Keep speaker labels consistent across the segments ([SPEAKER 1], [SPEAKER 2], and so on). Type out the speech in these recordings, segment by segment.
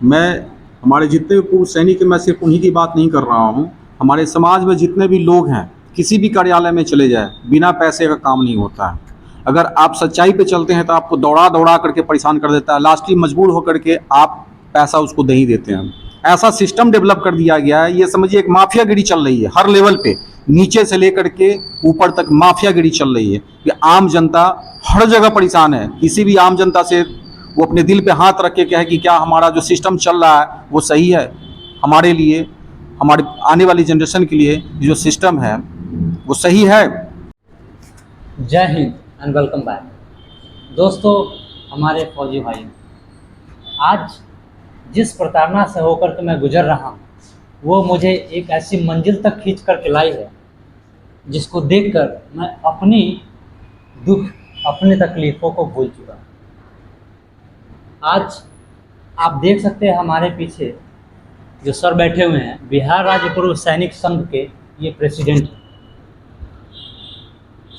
[SPEAKER 1] मैं हमारे जितने भी पूर्व सैनिक हैं, मैं सिर्फ उन्हीं की बात नहीं कर रहा हूँ। हमारे समाज में जितने भी लोग हैं, किसी भी कार्यालय में चले जाए, बिना पैसे का काम नहीं होता है। अगर आप सच्चाई पे चलते हैं तो आपको दौड़ा दौड़ा करके परेशान कर देता है, लास्टली मजबूर होकर के आप पैसा उसको दे ही देते हैं। ऐसा सिस्टम डेवलप कर दिया गया है, ये समझिए एक माफियागिरी चल रही है हर लेवल पे, नीचे से लेकर के ऊपर तक माफियागिरी चल रही है कि आम जनता हर जगह परेशान है। किसी भी आम जनता से वो अपने दिल पे हाथ रख के कहे कि क्या हमारा जो सिस्टम चल रहा है वो सही है, हमारे लिए, हमारे आने वाली जनरेशन के लिए जो सिस्टम है वो सही है।
[SPEAKER 2] जय हिंद एंड वेलकम बैक। दोस्तों, हमारे फौजी भाई, आज जिस प्रताड़ना से होकर के मैं गुजर रहा हूँ वो मुझे एक ऐसी मंजिल तक खींच कर के लाई है जिसको देखकर मैं अपनी दुख, अपनी तकलीफ़ों को भूल चुका हूँ। आज आप देख सकते हैं हमारे पीछे जो सर बैठे हुए हैं, बिहार राज्य पूर्व सैनिक संघ के ये प्रेसिडेंट हैं।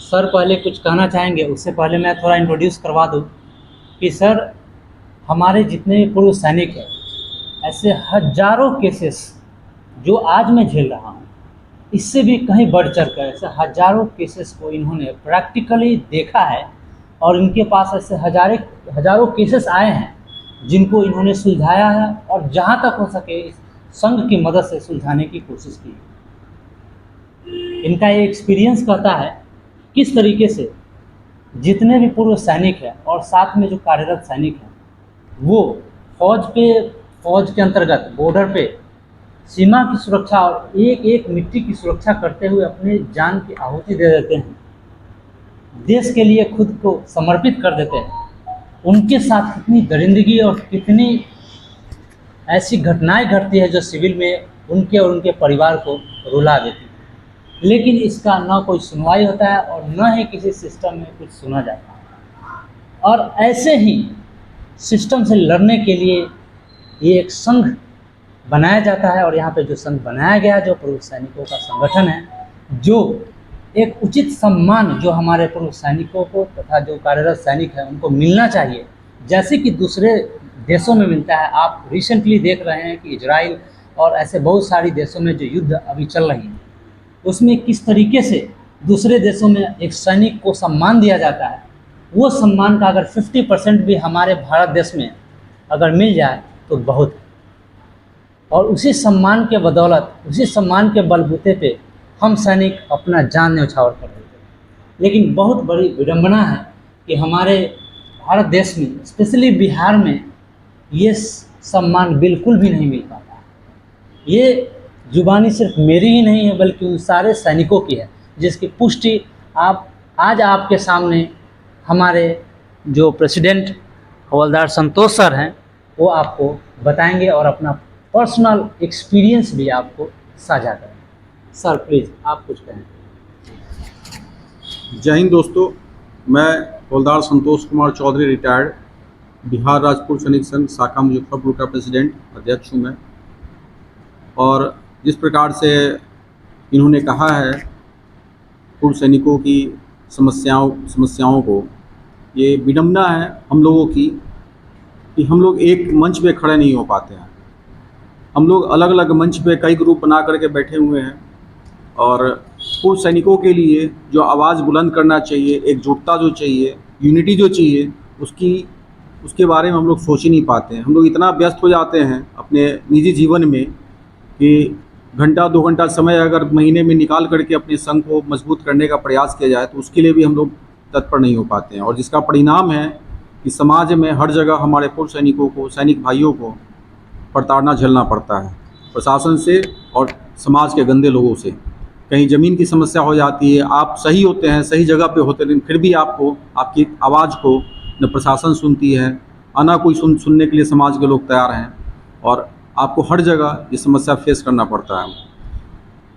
[SPEAKER 2] सर पहले कुछ कहना चाहेंगे, उससे पहले मैं थोड़ा इंट्रोड्यूस करवा दूं कि सर हमारे जितने भी पूर्व सैनिक हैं, ऐसे हजारों केसेस जो आज मैं झेल रहा हूं, इससे भी कहीं बढ़ चढ़ कर ऐसे हजारों केसेस को इन्होंने प्रैक्टिकली देखा है और इनके पास ऐसे हजारों केसेस आए हैं जिनको इन्होंने सुलझाया है और जहां तक हो सके इस संघ की मदद से सुलझाने की कोशिश की। इनका ये एक्सपीरियंस कहता है किस तरीके से जितने भी पूर्व सैनिक हैं और साथ में जो कार्यरत सैनिक हैं वो फौज के अंतर्गत बॉर्डर पे सीमा की सुरक्षा और एक एक मिट्टी की सुरक्षा करते हुए अपने जान की आहुति दे देते हैं, देश के लिए खुद को समर्पित कर देते हैं। उनके साथ कितनी दरिंदगी और कितनी ऐसी घटनाएं घटती है जो सिविल में उनके और उनके परिवार को रुला देती है, लेकिन इसका ना कोई सुनवाई होता है और न ही किसी सिस्टम में कुछ सुना जाता है। और ऐसे ही सिस्टम से लड़ने के लिए ये एक संघ बनाया जाता है और यहाँ पे जो संघ बनाया गया है, जो पूर्व सैनिकों का संगठन है, जो एक उचित सम्मान जो हमारे पूर्व सैनिकों को तथा जो कार्यरत सैनिक हैं उनको मिलना चाहिए, जैसे कि दूसरे देशों में मिलता है। आप रिसेंटली देख रहे हैं कि इजराइल और ऐसे बहुत सारी देशों में जो युद्ध अभी चल रही है उसमें किस तरीके से दूसरे देशों में एक सैनिक को सम्मान दिया जाता है। वो सम्मान का अगर 50% भी हमारे भारत देश में अगर मिल जाए तो बहुत है। और उसी सम्मान के बदौलत, उसी सम्मान के बलबूते पे हम सैनिक अपना जान न्यौछावर कर देते हैं। लेकिन बहुत बड़ी विडंबना है कि हमारे भारत देश में, स्पेशली बिहार में, ये सम्मान बिल्कुल भी नहीं मिल पाता। ये जुबानी सिर्फ मेरी ही नहीं है बल्कि उन सारे सैनिकों की है, जिसकी पुष्टि आप आज आपके सामने हमारे जो प्रेसिडेंट हवलदार संतोष सर हैं वो आपको बताएंगे और अपना पर्सनल एक्सपीरियंस भी आपको साझा करेंगे। सर प्लीज़ आप कुछ कहें।
[SPEAKER 1] जय हिंद दोस्तों, मैं हवलदार संतोष कुमार चौधरी, रिटायर्ड, बिहार राज्य पूर्व सैनिक संघ शाखा मुजफ्फरपुर का प्रेसिडेंट अध्यक्ष हूँ मैं। और जिस प्रकार से इन्होंने कहा है पूर्व सैनिकों की समस्याओं को, ये विडंबना है हम लोगों की कि हम लोग एक मंच पे खड़े नहीं हो पाते हैं। हम लोग अलग अलग मंच पे कई ग्रुप बना करके बैठे हुए हैं और पूर्व सैनिकों के लिए जो आवाज़ बुलंद करना चाहिए, एकजुटता जो चाहिए, यूनिटी जो चाहिए, उसके बारे में हम लोग सोच ही नहीं पाते हैं। हम लोग इतना व्यस्त हो जाते हैं अपने निजी जीवन में कि घंटा 2 घंटा समय अगर महीने में निकाल करके अपने संघ को मजबूत करने का प्रयास किया जाए तो उसके लिए भी हम लोग तत्पर नहीं हो पाते हैं। और जिसका परिणाम है कि समाज में हर जगह हमारे पूर्व सैनिकों को, सैनिक भाइयों को प्रताड़ना झेलना पड़ता है, प्रशासन से और समाज के गंदे लोगों से। कहीं ज़मीन की समस्या हो जाती है, आप सही होते हैं, सही जगह पे होते हैं, लेकिन फिर भी आपको, आपकी आवाज़ को न प्रशासन सुनती है और ना कोई सुनने के लिए समाज के लोग तैयार हैं और आपको हर जगह ये समस्या फेस करना पड़ता है।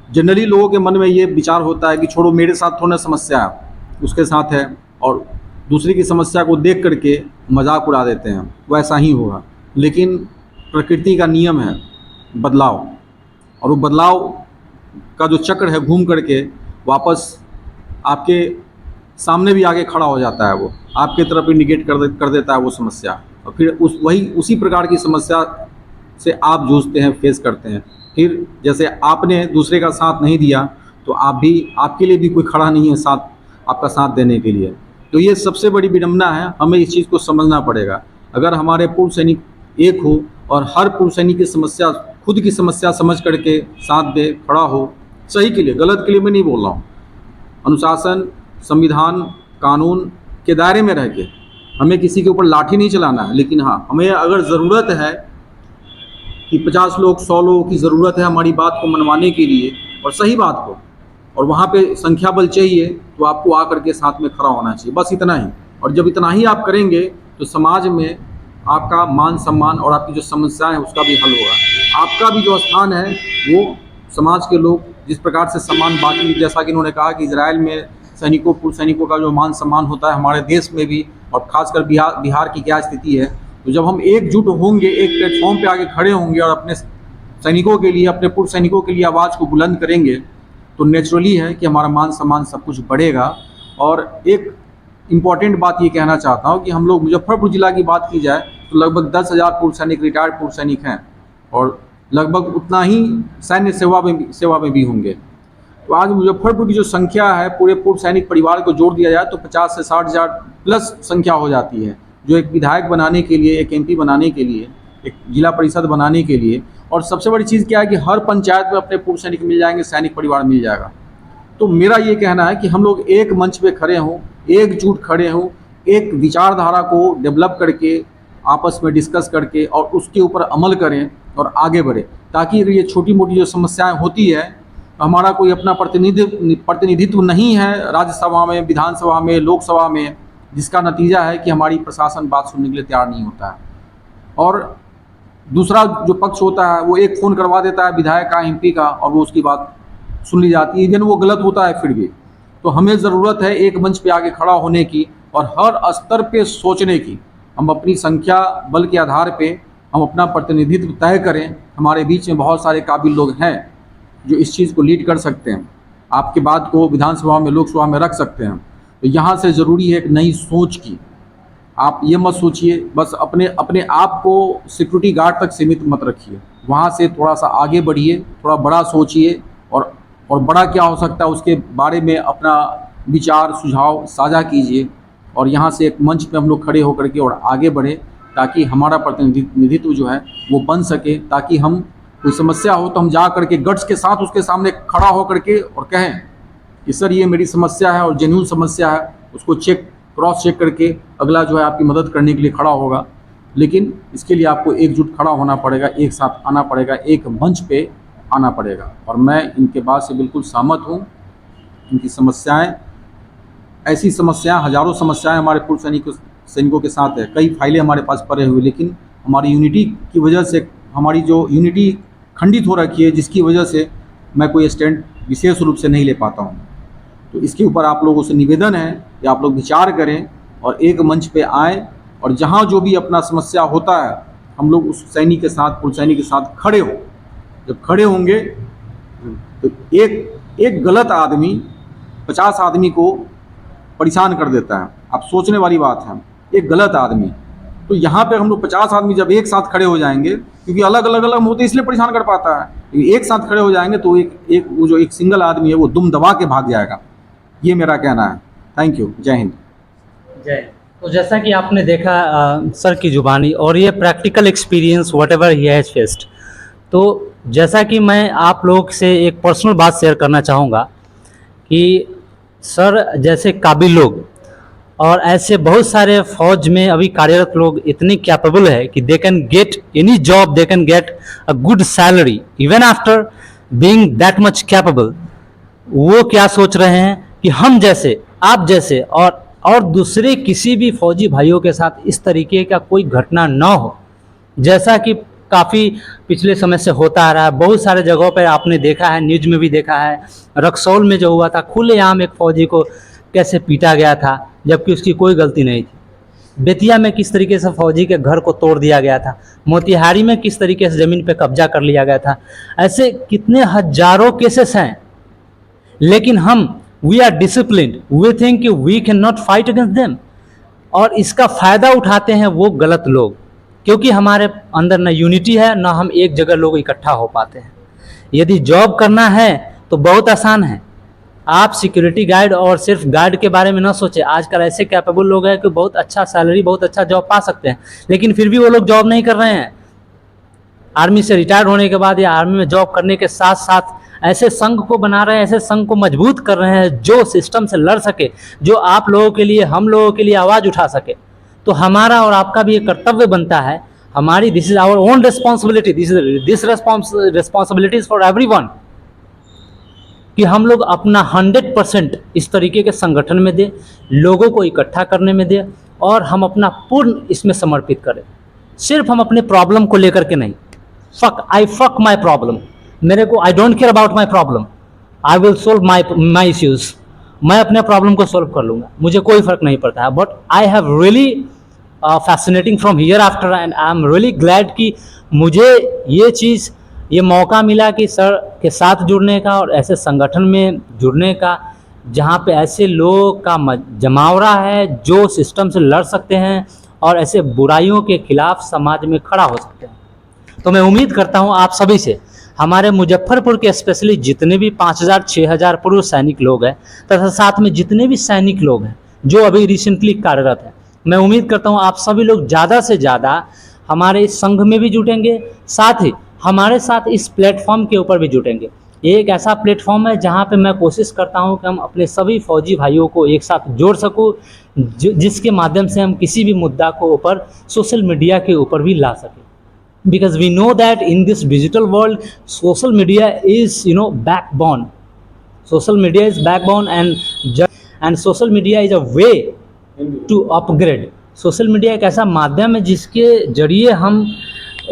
[SPEAKER 1] जनरली लोगों के मन में ये विचार होता है कि छोड़ो, मेरे साथ थोड़ा समस्या है, उसके साथ है, और दूसरे की समस्या को देख करके मजाक उड़ा देते हैं, वैसा ही होगा। लेकिन प्रकृति का नियम है बदलाव, और वो बदलाव का जो चक्र है घूम करके वापस आपके सामने भी आके खड़ा हो जाता है, वो आपके तरफ ही निगेट कर देता है वो समस्या, और फिर उसी प्रकार की समस्या से आप जूझते हैं, फेस करते हैं। फिर जैसे आपने दूसरे का साथ नहीं दिया तो आपके लिए भी कोई खड़ा नहीं है साथ, आपका साथ देने के लिए। तो ये सबसे बड़ी विडंबना है, हमें इस चीज़ को समझना पड़ेगा। अगर हमारे पूर्व सैनिक एक हो और हर पूर्व सैनिक की समस्या, खुद की समस्या समझ करके साथ दे, खड़ा हो, सही के लिए, गलत के लिए मैं नहीं बोल रहा हूँ, अनुशासन, संविधान, कानून के दायरे में रह के, हमें किसी के ऊपर लाठी नहीं चलाना है। लेकिन हाँ, हमें अगर ज़रूरत है कि 50 लोग, 100 लोगों की ज़रूरत है हमारी बात को मनवाने के लिए और सही बात को, और वहाँ पे संख्या बल चाहिए, तो आपको आकर के साथ में खड़ा होना चाहिए, बस इतना ही। और जब इतना ही आप करेंगे तो समाज में आपका मान सम्मान और आपकी जो समस्याएं हैं उसका भी हल होगा। आपका भी जो स्थान है वो समाज के लोग जिस प्रकार से सम्मान, बाकी जैसा कि इन्होंने कहा कि इजराइल में सैनिकों, पूर्व सैनिकों का जो मान सम्मान होता है, हमारे देश में भी, और खासकर बिहार की क्या स्थिति है। तो जब हम एकजुट होंगे, एक प्लेटफॉर्म पे आके खड़े होंगे और अपने सैनिकों के लिए, अपने पूर्व सैनिकों के लिए आवाज़ को बुलंद करेंगे, तो नेचुरली है कि हमारा मान सम्मान सब कुछ बढ़ेगा। और एक इम्पॉर्टेंट बात ये कहना चाहता हूँ कि हम लोग मुजफ्फरपुर ज़िला की बात की जाए तो लगभग 10,000 पूर्व सैनिक, रिटायर्ड पूर्व सैनिक हैं, और लगभग उतना ही सैन्य सेवा में भी होंगे। तो आज मुजफ्फरपुर की जो संख्या है, पूरे पूर्व सैनिक परिवार को जोड़ दिया जाए तो 50 से 60 हज़ार प्लस संख्या हो जाती है, जो एक विधायक बनाने के लिए, एक MP बनाने के लिए, एक जिला परिषद बनाने के लिए। और सबसे बड़ी चीज़ क्या है कि हर पंचायत में अपने पूर्व सैनिक मिल जाएंगे, सैनिक परिवार मिल जाएगा। तो मेरा ये कहना है कि हम लोग एक मंच पे खड़े हों, एकजुट खड़े हों, एक विचारधारा को डेवलप करके, आपस में डिस्कस करके और उसके ऊपर अमल करें और आगे बढ़े, ताकि अगर ये छोटी मोटी जो समस्याएं होती है, हमारा कोई अपना प्रतिनिधित्व नहीं है राज्यसभा में, विधानसभा में, लोकसभा में, जिसका नतीजा है कि हमारी प्रशासन बात सुनने के लिए तैयार नहीं होता है। और दूसरा जो पक्ष होता है वो एक फ़ोन करवा देता है विधायक का, MP का, और वो उसकी बात सुन ली जाती है, इवन वो गलत होता है फिर भी। तो हमें ज़रूरत है एक मंच पे आगे खड़ा होने की और हर स्तर पे सोचने की। हम अपनी संख्या बल के आधार पे हम अपना प्रतिनिधित्व तय करें। हमारे बीच में बहुत सारे काबिल लोग हैं जो इस चीज़ को लीड कर सकते हैं, आपके बात को विधानसभा में, लोकसभा में रख सकते हैं। तो यहाँ से ज़रूरी है एक नई सोच की। आप ये मत सोचिए, बस अपने आप को सिक्योरिटी गार्ड तक सीमित मत रखिए, वहाँ से थोड़ा सा आगे बढ़िए, थोड़ा बड़ा सोचिए, और बड़ा क्या हो सकता है उसके बारे में अपना विचार, सुझाव साझा कीजिए। और यहाँ से एक मंच पे हम लोग खड़े होकर के और आगे बढ़े, ताकि हमारा प्रतिनिधित्व जो है वो बन सके, ताकि हम, कोई समस्या हो तो हम जा करके गट्स के साथ उसके सामने खड़ा होकर के और कहें कि सर ये मेरी समस्या है और जेन्युइन समस्या है, उसको क्रॉस चेक करके अगला जो है आपकी मदद करने के लिए खड़ा होगा। लेकिन इसके लिए आपको एकजुट खड़ा होना पड़ेगा, एक साथ आना पड़ेगा, एक मंच पे आना पड़ेगा। और मैं इनके बात से बिल्कुल सहमत हूँ। इनकी समस्याएं, ऐसी समस्याएं, हज़ारों समस्याएं हमारे पूर्व सैनिकों के साथ है, कई फाइलें हमारे पास पड़े हुए, लेकिन हमारी यूनिटी की वजह से, हमारी जो यूनिटी खंडित हो रखी है, जिसकी वजह से मैं कोई स्टैंड विशेष रूप से नहीं ले पाता हूँ। तो इसके ऊपर आप लोगों से निवेदन है कि आप लोग विचार करें और एक मंच पे आएँ, और जहाँ जो भी अपना समस्या होता है हम लोग उस सैनिक के साथ, पूर्व सैनिक के साथ खड़े हों। जब खड़े होंगे तो एक गलत आदमी 50 आदमी को परेशान कर देता है। आप सोचने वाली बात है, एक गलत आदमी। तो यहाँ पे हम लोग 50 आदमी जब एक साथ खड़े हो जाएंगे, क्योंकि अलग अलग होते इसलिए परेशान कर पाता है, एक साथ खड़े हो जाएंगे तो वो जो एक सिंगल आदमी है वो दुम दबा के भाग जाएगा। ये मेरा कहना है। Thank you. जय हिंद।
[SPEAKER 2] जय। तो जैसा कि आपने देखा सर की जुबानी और ये practical experience whatever he has faced. तो जैसा कि मैं आप लोग से एक पर्सनल बात शेयर करना चाहूँगा कि सर जैसे काबिल लोग और ऐसे बहुत सारे फौज में अभी कार्यरत लोग इतने कैपेबल है कि they can get any job, they can get a good salary even after being that much capable. वो क्या सोच रहे हैं कि हम जैसे, आप जैसे और दूसरे किसी भी फौजी भाइयों के साथ इस तरीके का कोई घटना ना हो, जैसा कि काफ़ी पिछले समय से होता आ रहा है। बहुत सारे जगहों पर आपने देखा है, न्यूज़ में भी देखा है। रक्सौल में जो हुआ था, खुलेआम एक फौजी को कैसे पीटा गया था जबकि उसकी कोई गलती नहीं थी। बेतिया में किस तरीके से फौजी के घर को तोड़ दिया गया था। मोतिहारी में किस तरीके से ज़मीन पे कब्जा कर लिया गया था। ऐसे कितने हजारों केसेस हैं, लेकिन हम we are disciplined, we think कि we can not fight against them, और इसका फ़ायदा उठाते हैं वो गलत लोग। क्योंकि हमारे अंदर न यूनिटी है, ना हम एक जगह लोग इकट्ठा हो पाते हैं। यदि जॉब करना है तो बहुत आसान है। आप सिक्योरिटी गार्ड और सिर्फ गार्ड के बारे में ना सोचें। आजकल ऐसे कैपेबल लोग हैं कि बहुत अच्छा सैलरी, बहुत अच्छा जॉब पा सकते हैं, लेकिन फिर भी वो लोग जॉब नहीं कर रहे हैं। आर्मी से रिटायर्ड होने के बाद या आर्मी में जॉब करने के साथ साथ ऐसे संघ को बना रहे हैं, ऐसे संघ को मजबूत कर रहे हैं जो सिस्टम से लड़ सके, जो आप लोगों के लिए, हम लोगों के लिए आवाज़ उठा सके। तो हमारा और आपका भी एक कर्तव्य बनता है, हमारी, this is our own responsibility, this responsibility is for everyone, कि हम लोग अपना 100% इस तरीके के संगठन में दें, लोगों को इकट्ठा करने में दें, और हम अपना पूर्ण इसमें समर्पित करें। सिर्फ हम अपने प्रॉब्लम को लेकर के नहीं, फक माई प्रॉब्लम, मेरे को, I don't care about my problem, I will solve my issues, मैं अपने प्रॉब्लम को सोल्व कर लूँगा, मुझे कोई फ़र्क नहीं पड़ता है। But I have really fascinating from here after, and I am really glad कि मुझे ये चीज़, ये मौका मिला कि सर के साथ जुड़ने का और ऐसे संगठन में जुड़ने का जहाँ पे ऐसे लोगों का जमावड़ा है जो सिस्टम से लड़ सकते हैं और ऐसे बुराइयों के खिलाफ समाज में खड़ा हो सकते हैं। तो मैं उम्मीद करता हूँ आप सभी से, हमारे मुजफ्फरपुर के स्पेशली जितने भी 5000 6000 पूर्व सैनिक लोग हैं, तथा साथ में जितने भी सैनिक लोग हैं जो अभी रिसेंटली कार्यरत हैं, मैं उम्मीद करता हूँ आप सभी लोग ज़्यादा से ज़्यादा हमारे इस संघ में भी जुटेंगे, साथ ही हमारे साथ इस प्लेटफॉर्म के ऊपर भी जुटेंगे। ये एक ऐसा प्लेटफॉर्म है जहाँ पे मैं कोशिश करता हूँ कि हम अपने सभी फौजी भाइयों को एक साथ जोड़ सकूँ, जिसके माध्यम से हम किसी भी मुद्दा को ऊपर सोशल मीडिया के ऊपर भी ला सकें। Because we know that in this digital world, social media is, backbone. Social media is backbone, and social media is a way to upgrade. Social media एक ऐसा माध्यम है जिसके जरिए हम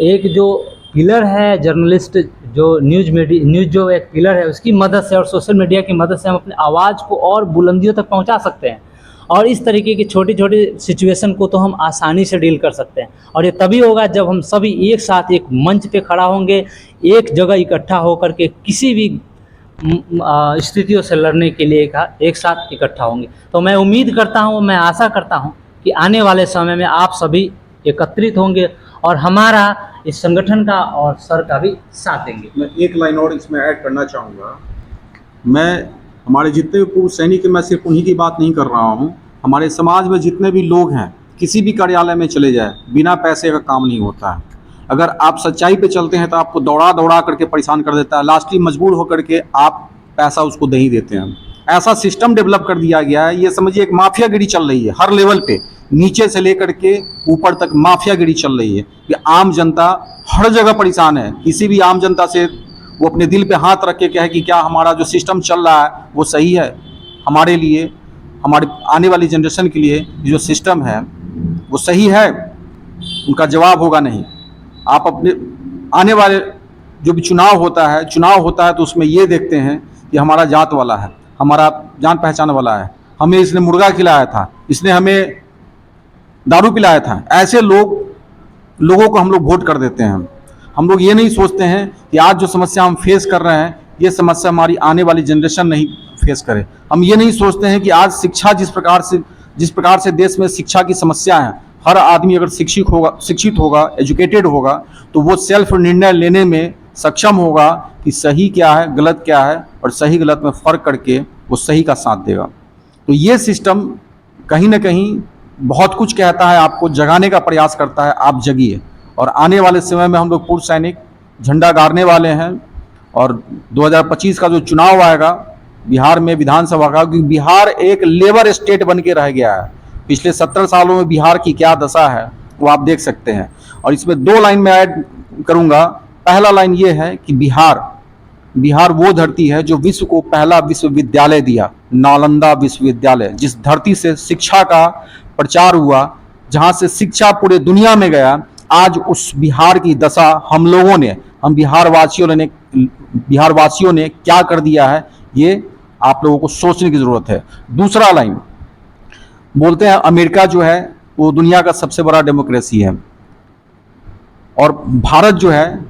[SPEAKER 2] एक जो पिलर है, जर्नलिस्ट जो न्यूज़ जो एक पिलर है, उसकी मदद से और सोशल मीडिया की मदद से हम अपनी आवाज़ को और बुलंदियों तक पहुंचा सकते हैं। और इस तरीके की छोटी छोटी सिचुएशन को तो हम आसानी से डील कर सकते हैं, और ये तभी होगा जब हम सभी एक साथ एक मंच पे खड़ा होंगे, एक जगह इकट्ठा होकर के किसी भी स्थितियों से लड़ने के लिए एक साथ इकट्ठा होंगे। तो मैं उम्मीद करता हूँ, मैं आशा करता हूँ कि आने वाले समय में आप सभी एकत्रित होंगे और हमारा इस संगठन का और सर का भी साथ देंगे।
[SPEAKER 1] मैं एक लाइन और इसमें ऐड करना चाहूँगा। मैं हमारे जितने भी पूर्व सैनिक हैं, मैं सिर्फ उन्हीं की बात नहीं कर रहा हूँ, हमारे समाज में जितने भी लोग हैं, किसी भी कार्यालय में चले जाए, बिना पैसे का काम नहीं होता है। अगर आप सच्चाई पे चलते हैं तो आपको दौड़ा दौड़ा करके परेशान कर देता है, लास्टली मजबूर होकर के आप पैसा उसको दे ही देते हैं। ऐसा सिस्टम डेवलप कर दिया गया है, ये समझिए एक माफियागिरी चल रही है हर लेवल पे, नीचे से लेकर के ऊपर तक माफियागिरी चल रही है कि आम जनता हर जगह परेशान है। किसी भी आम जनता से वो अपने दिल पे हाथ रख के कहे कि क्या हमारा जो सिस्टम चल रहा है वो सही है, हमारे लिए, हमारे आने वाली जनरेशन के लिए जो सिस्टम है वो सही है, उनका जवाब होगा नहीं। आप अपने आने वाले जो भी चुनाव होता है तो उसमें ये देखते हैं कि हमारा जात वाला है, हमारा जान पहचान वाला है, हमें इसने मुर्गा खिलाया था, इसने हमें दारू पिलाया था, ऐसे लोगों को हम लोग वोट कर देते हैं। हम लोग ये नहीं सोचते हैं कि आज जो समस्या हम फेस कर रहे हैं, ये समस्या हमारी आने वाली जनरेशन नहीं फेस करे। हम ये नहीं सोचते हैं कि आज शिक्षा जिस प्रकार से देश में शिक्षा की समस्या है, हर आदमी अगर शिक्षित होगा, एजुकेटेड होगा, तो वो सेल्फ निर्णय लेने में सक्षम होगा कि सही क्या है, गलत क्या है, और सही गलत में फ़र्क करके वो सही का साथ देगा। तो ये सिस्टम कहीं ना कहीं बहुत कुछ कहता है, आपको जगाने का प्रयास करता है, आप जगिए। और आने वाले समय में हम लोग पूर्व सैनिक झंडा गाड़ने वाले हैं, और 2025 का जो चुनाव आएगा बिहार में विधानसभा का, क्योंकि बिहार एक लेबर स्टेट बन के रह गया है। पिछले 70 सालों में बिहार की क्या दशा है वो आप देख सकते हैं। और इसमें 2 लाइन में ऐड करूंगा। पहला लाइन ये है कि बिहार वो धरती है जो विश्व को पहला विश्वविद्यालय दिया, नालंदा विश्वविद्यालय, जिस धरती से शिक्षा का प्रचार हुआ, जहाँ से शिक्षा पूरे दुनिया में गया। आज उस बिहार की दशा हम बिहारवासियों ने क्या कर दिया है, ये आप लोगों को सोचने की जरूरत है। दूसरा लाइन बोलते हैं अमेरिका जो है वो दुनिया का सबसे बड़ा डेमोक्रेसी है, और भारत जो है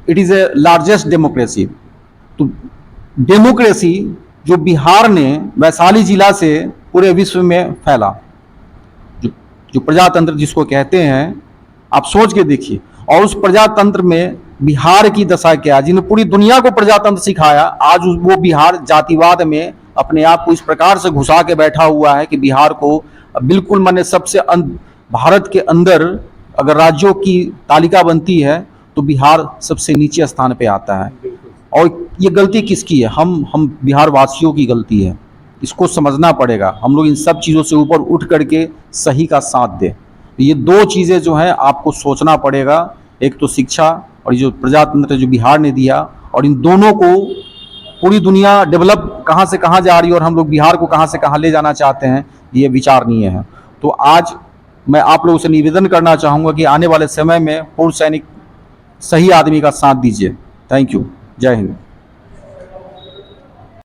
[SPEAKER 1] it is a largest democracy. तो डेमोक्रेसी जो बिहार ने वैशाली जिला से पूरे विश्व में फैला, जो प्रजातंत्र जिसको कहते हैं, आप सोच के देखिए। और उस प्रजातंत्र में बिहार की दशा क्या है, जिन्होंने पूरी दुनिया को प्रजातंत्र सिखाया, आज वो बिहार जातिवाद में अपने आप को इस प्रकार से घुसा के बैठा हुआ है कि बिहार को बिल्कुल माने सबसे भारत के अंदर अगर राज्यों की तालिका बनती है तो बिहार सबसे नीचे स्थान पे आता है। और ये गलती किसकी है? हम बिहार वासियों की गलती है। इसको समझना पड़ेगा। हम लोग इन सब चीज़ों से ऊपर उठ करके सही का साथ दें। ये दो चीज़ें जो हैं आपको सोचना पड़ेगा, एक तो शिक्षा और ये जो प्रजातंत्र जो बिहार ने दिया, और इन दोनों को पूरी दुनिया डेवलप कहाँ से कहाँ जा रही है और हम लोग बिहार को कहाँ से कहाँ ले जाना चाहते हैं, ये विचारणीय है। तो आज मैं आप लोगों से निवेदन करना चाहूँगा कि आने वाले समय में पूर्व सैनिक सही आदमी का साथ दीजिए। Thank you. जय हिंद।